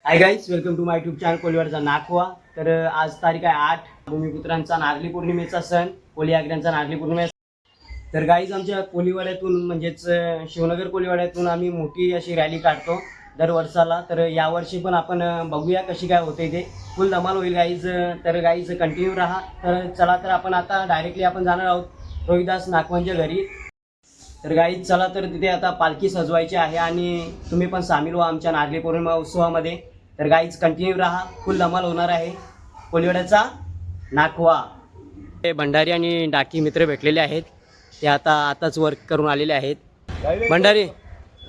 High guys, welcome to my YouTube channel कोलीवाड्याचा नाखवा. तर आज तारीख आहे 8 भूमिपुत्रांचा नारळी पौर्णिमेचा सण, कोली आग्र्यांचा नारळी पौर्णिमा. तर गाईज आमच्या कोलीवाड्यातून म्हणजेच शिवनगर कोलीवाड्यातून आम्ही मोठी अशी रॅली काढतो दर वर्षाला. तर यावर्षी पण आपण बघूया कशी काय होते ते. फुल धमाल होईल गाईज. तर गाईज कंटिन्यू राहा. तर चला, तर आपण आता डायरेक्टली आपण जाणार आहोत रोहिदास नाखवांच्या घरी. तर गाईज चला, तर तिथे आता पालखी सजवायची आहे आणि तुम्ही पण सामील व्हा आमच्या नारळी पौर्णिमा उत्सवामध्ये. तर गाईज कंटिन्यू राहा, फुल धमाल होणार आहे कोलीवाड्याचा नाखवा. हे भंडारी आणि डाकी मित्र भेटलेले आहेत, ते आताच वर्क करून आलेले आहेत. भंडारी,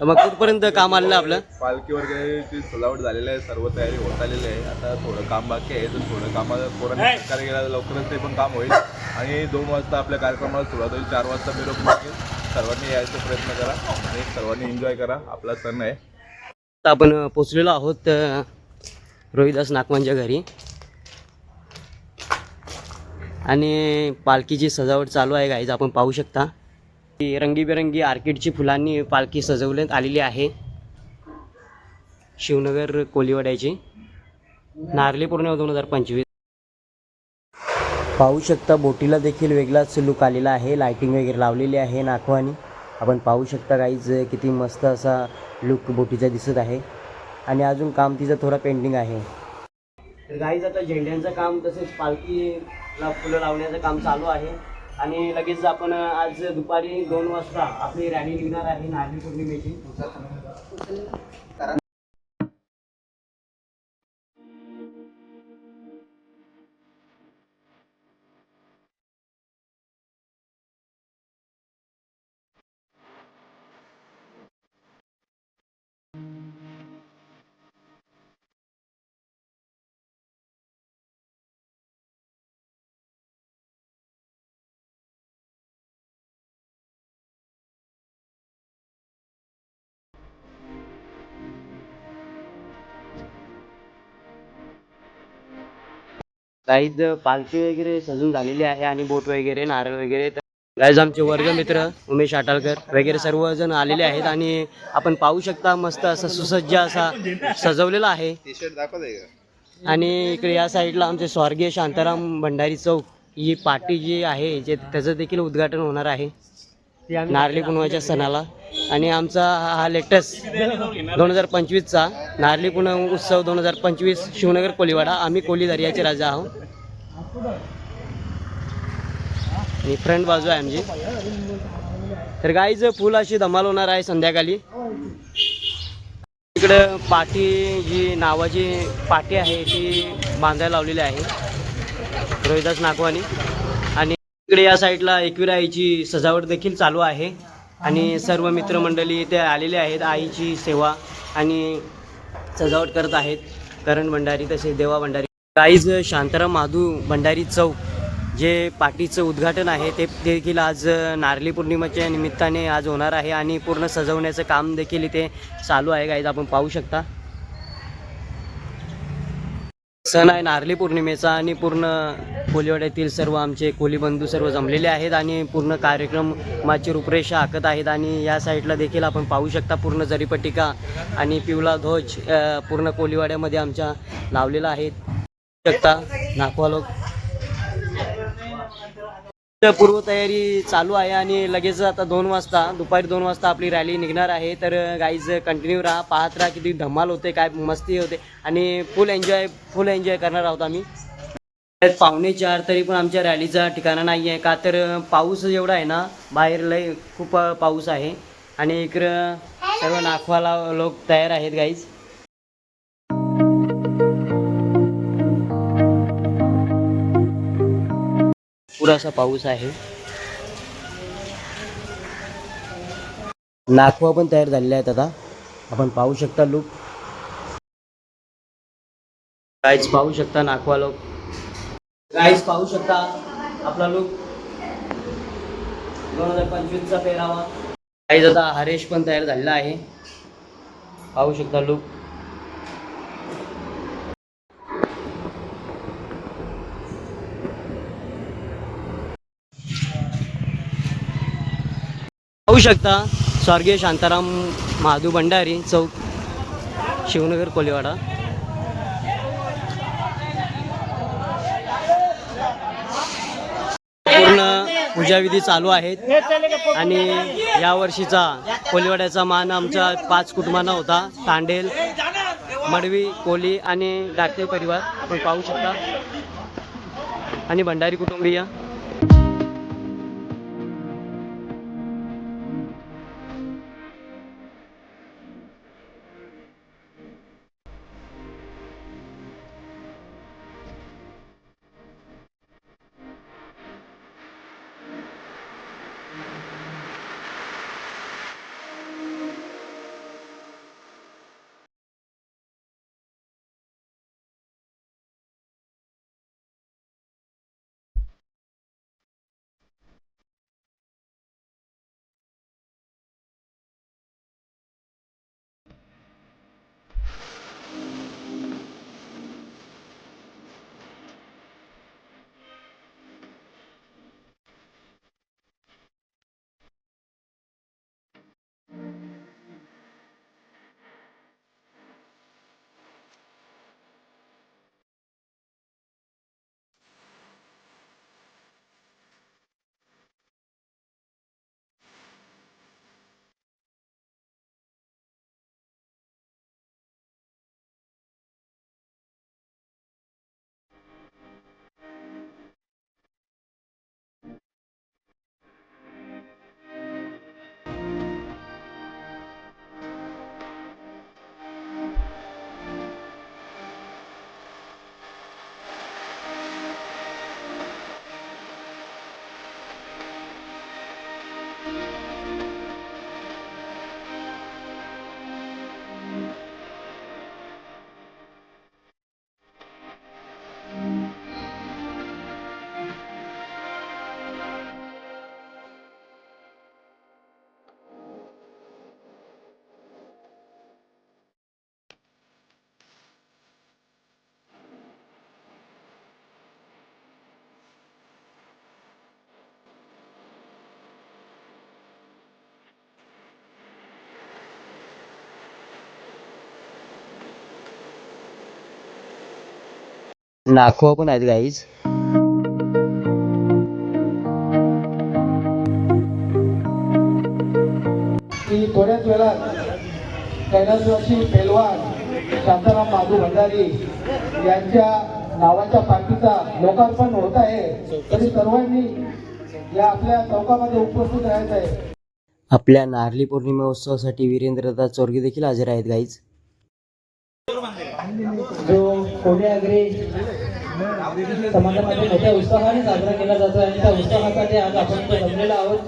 मग कुठपर्यंत काम आलेलं आपलं? पालखी वगैरेची सजावट झालेली आहे, सर्व तयारी होत आलेली आहे. आता थोडं काम बाकी आहे, तर थोडं कामाला पोरांनी सहकार्य केला लवकरच ते पण काम होईल आणि 2 वाजता आपल्या कार्यक्रमाला सुरुवात होईल. 4 वाजता मिरवणूक लागेल. सर्वांनी यायचा प्रयत्न करा आणि सर्वांनी एन्जॉय करा, आपला सण आहे. आता आपण पोचलेलो आहोत रोहिदास नाखवांच्या घरी आणि पालखीची सजावट चालू आहे गाईज. आपण पाहू शकता की रंगीबेरंगी आर्किडची फुलांनी पालखी सजवण्यात आलेली आहे. शिवनगर कोलीवाड्याची नारळी पौर्णिमा 2025. पाहू शकता बोटीला देखील वेगळाच लुक आलेला आहे, लाइटिंग वगैरे लावलेली आहे नाखवानी. आपण पाहू शकता गाईज किती मस्त असा लुक बोटीचा दिसत आहे आणि अजून काम तिचं थोडं पेंडिंग आहे. तर गाईज आता झेंड्यांचं काम तसेच पालखीला फुलं लावण्याचं काम चालू आहे आणि लगेच आपण आज दुपारी 2 वाजता आपली रॅली निघणार आहे नारळी पौर्णिमेची. गाईज पालखी वगैरे सजून झालेली आहे आणि बोट वगैरे नारळ वगैरे. गाईज आमचे वर्गमित्र उमेश आटालकर वगैरे सर्वजण आलेले आहेत आणि आपण पाहू शकता मस्त असा सुसज्ज असा सजवलेला आहे. आणि इकडे या साईडला आमचे स्वर्गीय शांताराम भंडारी चौक ही पाटी जी आहे जे त्याचं देखील उद्घाटन होणार आहे नारळी पौर्णिमेच्या सणाला. आणि आमचा हा लेटेस्ट 2025चा नारळी पौर्णिमा उत्सव 2025 शिवनगर कोलीवाडा. आम्ही कोली दर्याचे राजा आहोत आणि फ्रंट बाजू आहे आमची. तर गाईज फुल अशी धमाल होणार आहे संध्याकाळी. इकडं पाटी जी नावाची पाटी आहे ती बांधायला लावलेली आहे रोहिदास नाखवानी. आणि इकडे या साईडला एकविराईची सजावट देखील चालू आहे आणि सर्व मित्रमंडळी इथे आलेले आहेत. आईची सेवा आणि सजावट करत आहेत करण भंडारी तसेच देवा भंडारी. गाईज शांताराम माधू भंडारी चौक जे पाटीचं उद्घाटन आहे ते देखील आज नारळी पौर्णिमेच्या निमित्ताने आज होणार आहे आणि पूर्ण सजवण्याचं काम देखील इथे चालू आहे गाईज. आपण पाहू शकता सण आहे नारळी पौर्णिमेचा आणि पूर्ण कोलीवाड्यातील सर्व आमचे कोली बंधू सर्व जमलेले आहेत आणि पूर्ण कार्यक्रमाची रूपरेषा आखत आहेत. आणि या साईडला देखील आपण पाहू शकता पूर्ण जरीपट्टिका आणि पिवळा ध्वज पूर्ण कोलीवाड्यामध्ये आमच्या लावलेला आहे. शकता नाखवा लोक पूर्वतयारी चालू आहे आणि लगेच आता 2 वाजता दुपारी 2 वाजता आपली रॅली निघणार आहे. तर गाईज कंटिन्यू राहा, पाहत राहा किती धमाल होते, काय मस्ती होते आणि फुल एन्जॉय करणार आहोत आम्ही. 3:45 तरी पण आमच्या रॅलीचा ठिकाणा नाही आहे का तर पाऊस एवढा आहे ना, बाहेर लय खूप पाऊस आहे आणि इकडं सर्व नाखवाला लोक तयार आहेत गाईज. पुरासा पाऊस आहे. नाखवा पण तयार झालेले आहेत आता. आपण पाहू शकता लुक गाईज, पाहू शकता नाखवा लोक गाईज, पाहू शकता आपला लुक 2025चा पेहरावा गाईज. आता हरेश पण तयार झालेला आहे, पाहू शकता लुक. पाहू शकता स्वर्गीय शांताराम माधू भंडारी चौक शिवनगर कोलीवाडा. पूजाविधी चालू आहेत आणि या वर्षीचा कोलीवाड्याचा मान आमच्या 5 कुटुंबांना होता. तांडेल, मडवी, कोली आणि डाकते परिवार आपण पाहू शकता आणि भंडारी कुटुंबीय. नाखवा पण आहेत गाईज. की थोड्याच वेळात कैलासवासी पेलवान शांताराम माधू भंडारी यांच्या नावाच्या पार्टीचा लोकार्पण होत आहे. तरी सर्वांनी या आपल्या चौकामध्ये उपस्थित राहायचं आहे. आपल्या नारळी पौर्णिमा उत्सवासाठी वीरेंद्रदा चोरगे देखील हजर आहेत गाईज. जो कोण्याग्री समाजामध्ये मोठ्या उत्साहाने साजरा केला जातो आणि त्या उत्साहासाठी आज आपण जमलेलो आहोत.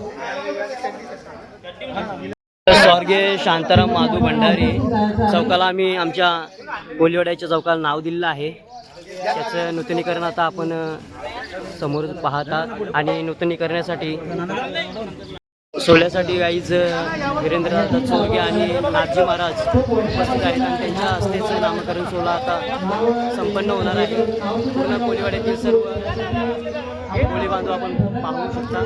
स्वर्गीय शांताराम माधू भंडारी चौकाला आम्ही आमच्या कोलीवाड्याच्या चौकाला नाव दिलेलं आहे. त्याचं नूतनीकरण आता आपण समोर पाहतात आणि नूतनीकरणासाठी सोहळ्यासाठी गाईज वीरेंद्रनाथ चोरगे आणि नाथजी महाराज उपस्थित आहेत आणि त्यांच्या हस्तेचं नामकरण सोहळा आता संपन्न होणार आहे. पूर्ण कोलीवाड्यातील सर्व कोळी बांधव आपण पाहू शकता.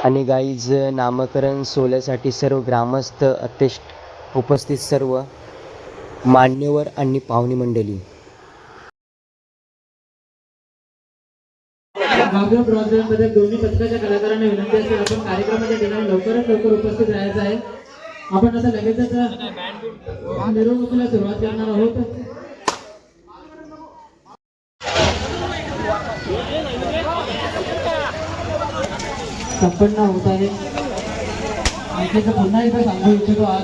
आणि गाईज नामकरण सोहळ्यासाठी सर्व ग्रामस्थ अत्यष्ट उपस्थित सर्व मान्यवर आणि पाहुणी मंडळी. मागील ब्रॉडबँडमध्ये दोन्ही पथकाच्या कलाकारांना विनंती असेल आपण कार्यक्रमाच्या ठिकाणी लवकरात लवकर उपस्थित राहायचं आहे. आपण आता लगेचच मिरवणुकीला सुरुवात करणार आहोत. संपन्न होत आहे. आणखी पुन्हा एकदा सांगू इच्छितो आज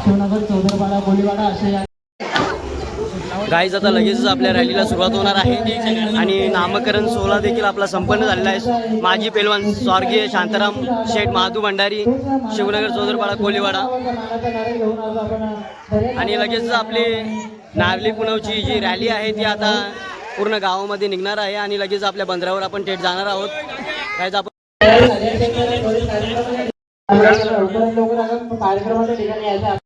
शिवनगर चौदरपाडा कोलीवाडा असे गाईज आता लगेचच आपल्या रॅलीला सुरुवात होणार आहे आणि नामकरण सोहळा देखील आपला संपन्न झालेला आहे. माजी पेलवान स्वर्गीय शांताराम शेठ महादू भंडारी, शिवनगर चौदरपाडा कोलीवाडा. आणि लगेच आपली नारली पुनवची जी रॅली आहे ती आता पूर्ण गावामध्ये निघणार आहे आणि लगेच आपल्या बंदरावर आपण थेट जाणार आहोत. गाईज आपण कार्यक्रमाच्या ठिकाणी यायचं.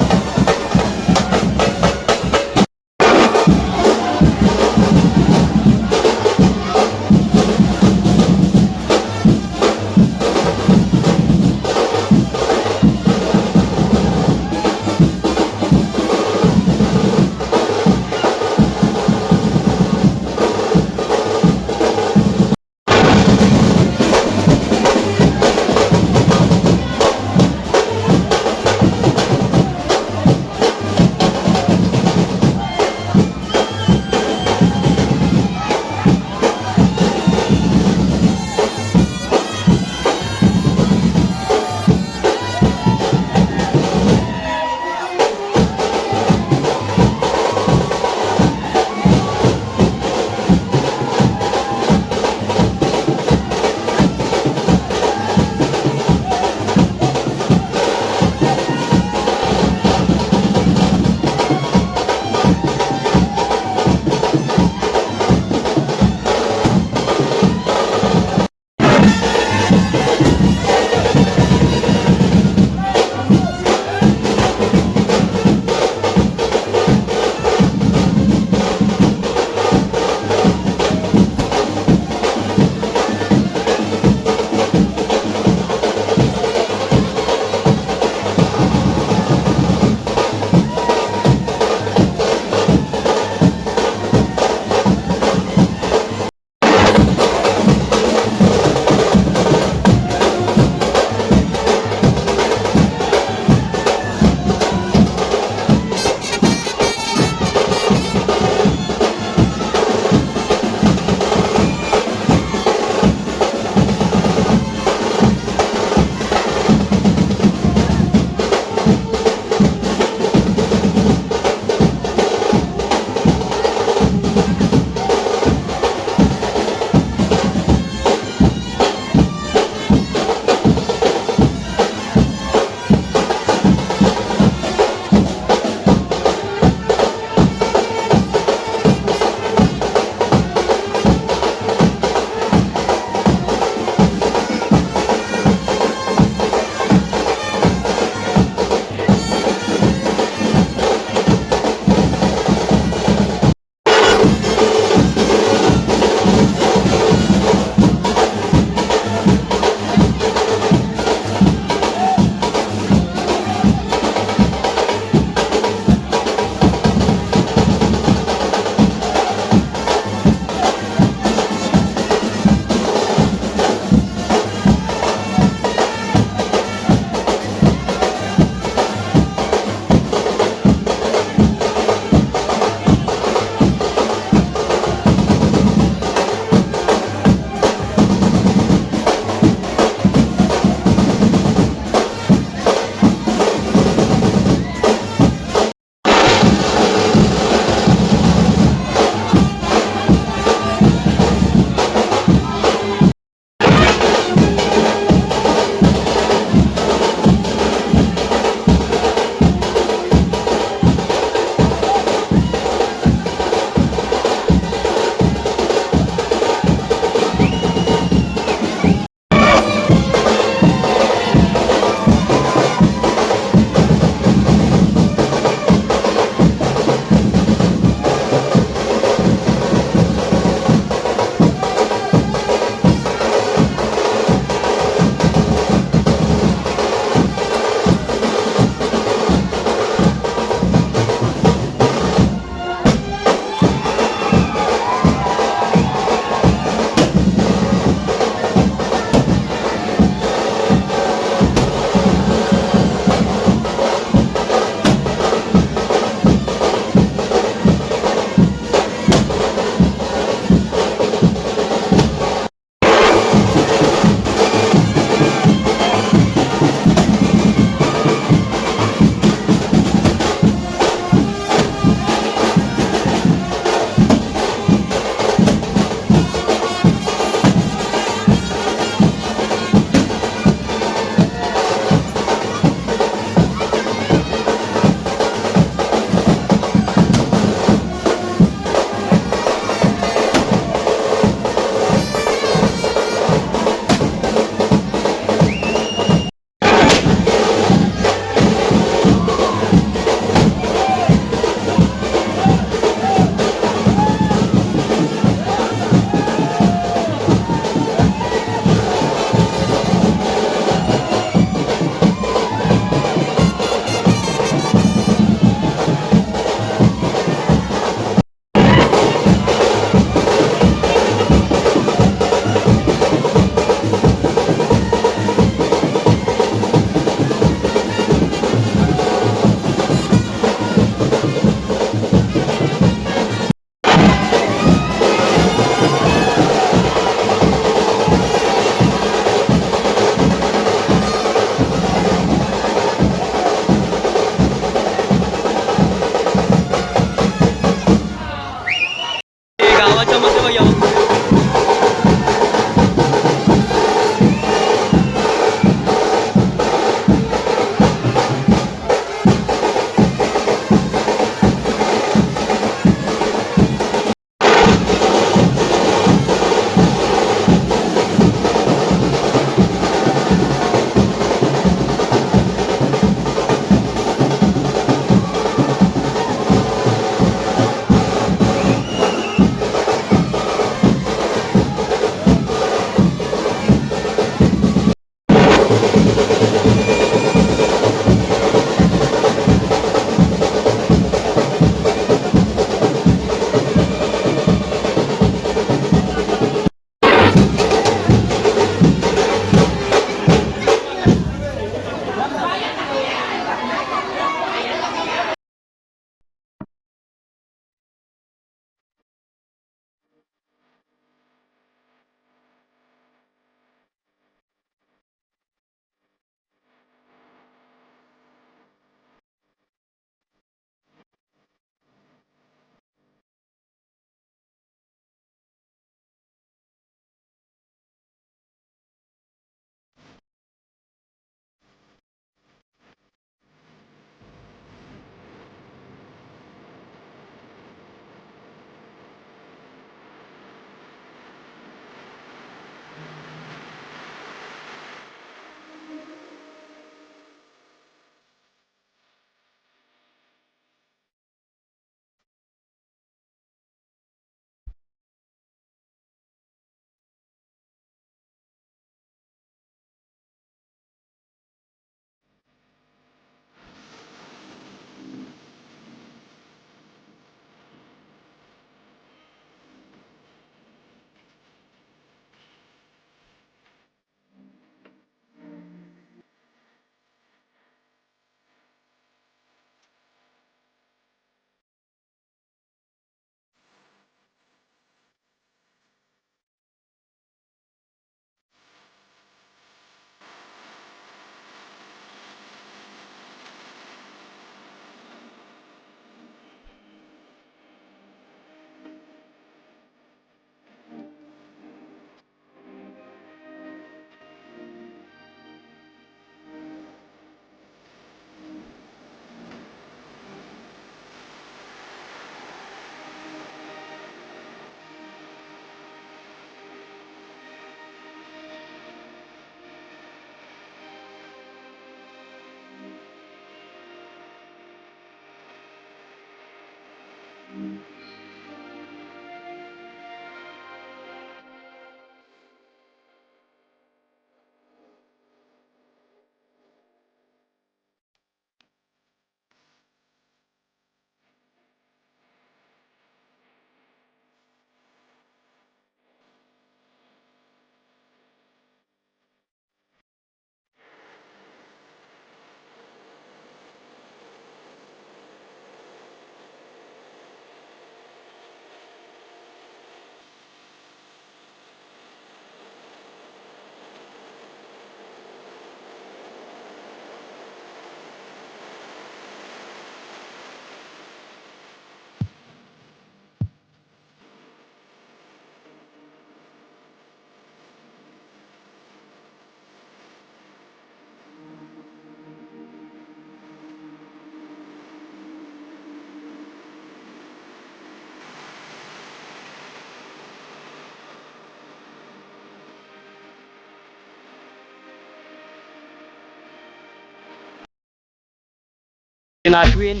नाश्विन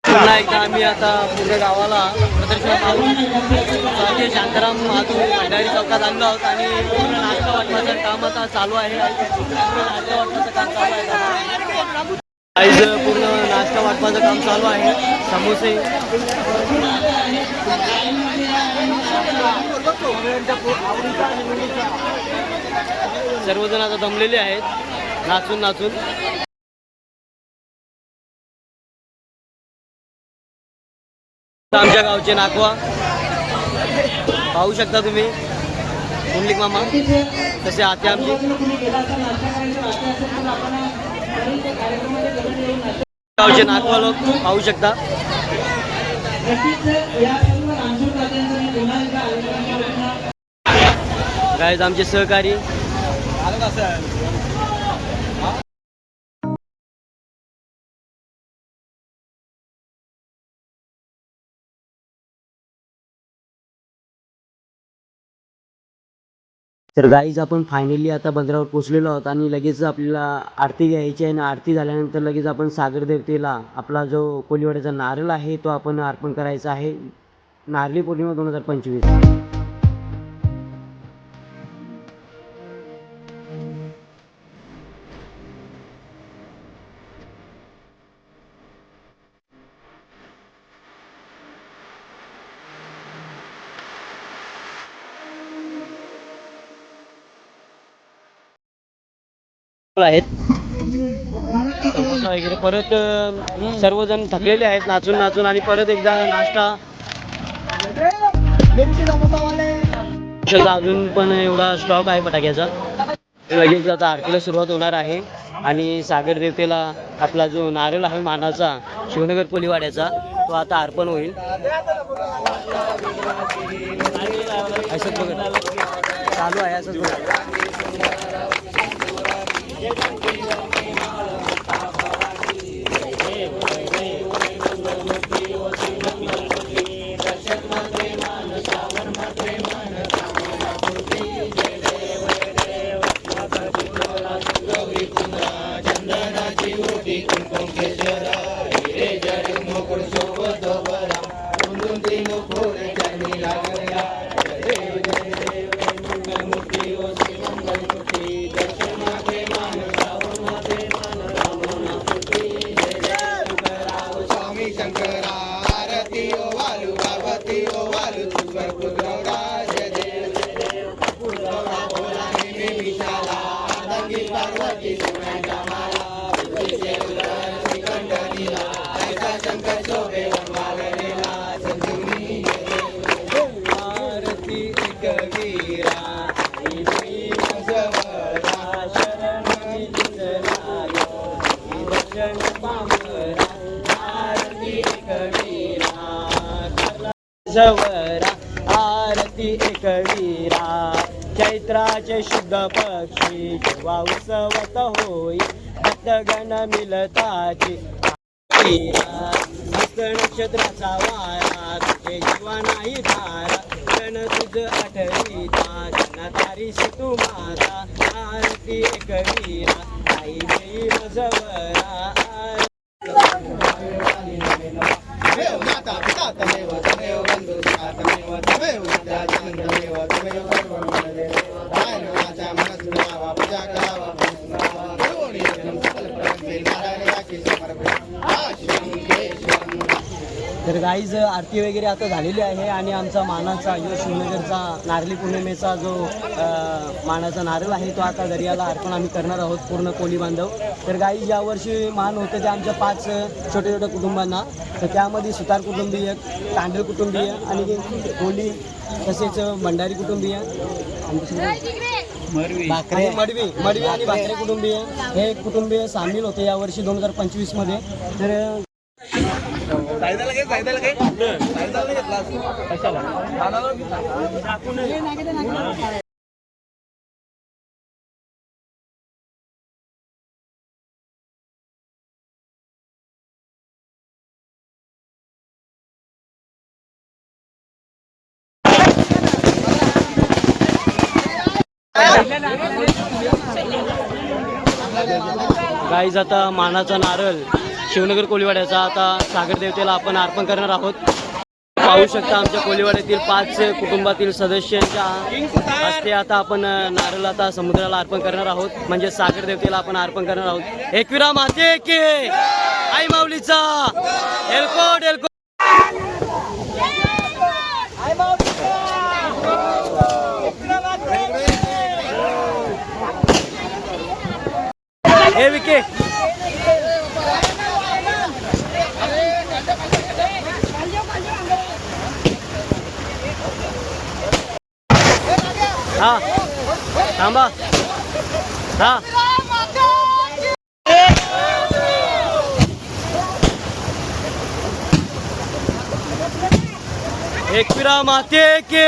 पुन्हा एकदा आम्ही आता पूर्ण गावाला प्रदर्शनात आलो. स्वाती शांताराम महातू भंडारी चौकात आणलो आहोत आणि पूर्ण नाश्ता वाटपाचं काम आता चालू आहे. पूर्ण नाश्ता वाटपाचं काम चालू आहे. आज पूर्ण नाश्ता वाटपाचं काम चालू आहे. समोसे सर्वजण आता जमलेले आहेत नाचून नाचून. आमच्या गावचे नाकवा पाहू शकता तुम्ही. कुंडलिक मामा तसे आते आमची गावचे नाकवा लोक पाहू शकता. गाईज आमचे सहकारी तर गाईज आपण फायनली आता बंदरावर पोचलेलो आहोत आणि लगेच आपल्याला आरती घ्यायची आहे आणि आरती झाल्यानंतर लगेच आपण सागर देवतेला आपला जो कोलीवाड्याचा नारळ आहे तो आपण अर्पण करायचा आहे. नारळी पौर्णिमा 2025. आहेत वगैरे परत सर्वजण थकलेले आहेत नाचून नाचून आणि परत एकदा नाश्ता. अजून पण एवढा स्टॉक आहे फटाक्याचा. लगेच आता आरतीला सुरुवात होणार आहे आणि सागर देवतेला आपला जो नारळ आहे मानाचा शिवनगर कोलीवाड्याचा तो आता अर्पण होईल. असंच बघा चालू आहे असंच बघा. जवरा आरती एकवीरा चैत्राचे शुद्ध पक्षी जेव्हा उत्सवत होई भक्तगण मिलताची हस्त नक्षत्राचा वारा तुझे जीवा नाही धारा गण तुझ आठवीता जन तारीशी तू माता आरती एकवीरा आई देव जवरा. तर गाईज आरती वगैरे आता झालेली आहे आणि आमचा मानाचा जो शिवनगरचा नारळी पौर्णिमेचा जो मानाचा नारळ आहे तो आता दर्याला अर्पण आम्ही करणार आहोत पूर्ण कोली बांधव. तर गाईज यावर्षी मान होतं ते आमच्या 5 छोट्या छोट्या कुटुंबांना. तर त्यामध्ये सुतार कुटुंबीय, तांडळ कुटुंबीय आणि कोली तसेच भंडारी कुटुंबीय मडवी आणि भाकरे कुटुंबीय हे कुटुंबीय सामील होते यावर्षी 2025 मध्ये. तर गाईज आता मानाचा नारळ शिवनगर कोळीवाड्याचा आता सागर देवतेला आपण अर्पण करणार आहोत. पाहू शकता आमच्या कोळीवाड्यातील 5 कुटुंबातील सदस्यांच्या हस्ते आता आपण नारळ आता समुद्राला अर्पण करणार आहोत, म्हणजे सागर देवतेला आपण अर्पण करणार आहोत. एकविरा माते के आई माऊलीचा एलकोट एलकोट. हे विके हा थांबा हा. एकविरा माते के